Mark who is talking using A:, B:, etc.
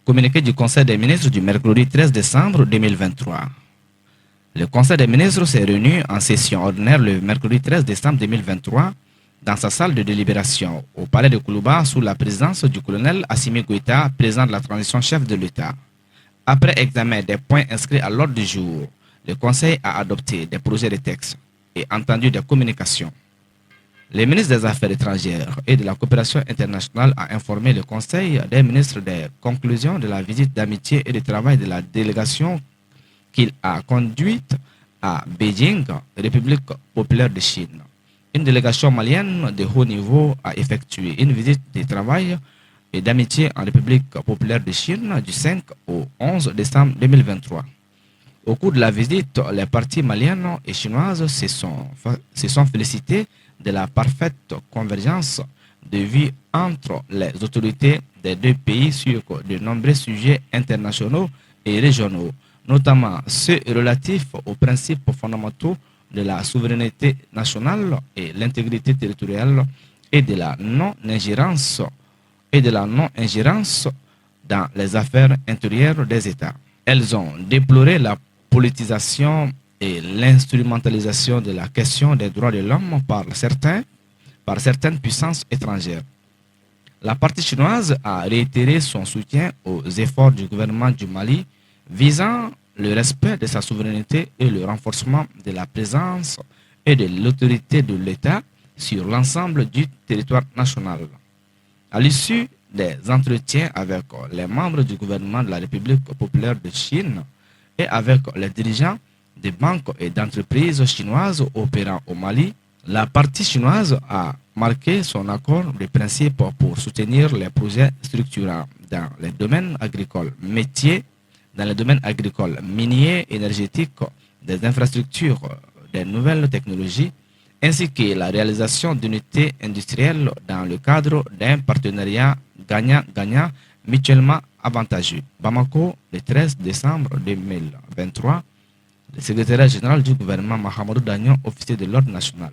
A: Communiqué du Conseil des ministres du mercredi 13 décembre 2023. Le Conseil des ministres s'est réuni en session ordinaire le mercredi 13 décembre 2023 dans sa salle de délibération au palais de Koulouba sous la présidence du colonel Assimi Goïta, président de la transition chef de l'État. Après examen des points inscrits à l'ordre du jour, le Conseil a adopté des projets de texte et entendu des communications. Le ministre des Affaires étrangères et de la coopération internationale a informé le Conseil des ministres des conclusions de la visite d'amitié et de travail de la délégation qu'il a conduite à Beijing, République populaire de Chine. Une délégation malienne de haut niveau a effectué une visite de travail et d'amitié en République populaire de Chine du 5 au 11 décembre 2023. Au cours de la visite, les parties maliennes et chinoises se sont félicitées de la parfaite convergence de vues entre les autorités des deux pays sur de nombreux sujets internationaux et régionaux, notamment ceux relatifs aux principes fondamentaux de la souveraineté nationale et l'intégrité territoriale et de la non-ingérence dans les affaires intérieures des États. Elles ont déploré la politisation et l'instrumentalisation de la question des droits de l'homme par certaines puissances étrangères. La partie chinoise a réitéré son soutien aux efforts du gouvernement du Mali visant le respect de sa souveraineté et le renforcement de la présence et de l'autorité de l'État sur l'ensemble du territoire national. À l'issue des entretiens avec les membres du gouvernement de la République populaire de Chine et avec les dirigeants des banques et d'entreprises chinoises opérant au Mali, la partie chinoise a marqué son accord de principe pour soutenir les projets structurants dans les domaines agricoles, miniers, énergétiques, des infrastructures, des nouvelles technologies, ainsi que la réalisation d'unités industrielles dans le cadre d'un partenariat gagnant-gagnant mutuellement avantageux. Bamako, le 13 décembre 2023, le secrétaire général du gouvernement Mahamadou Dagnon, officier de l'ordre national.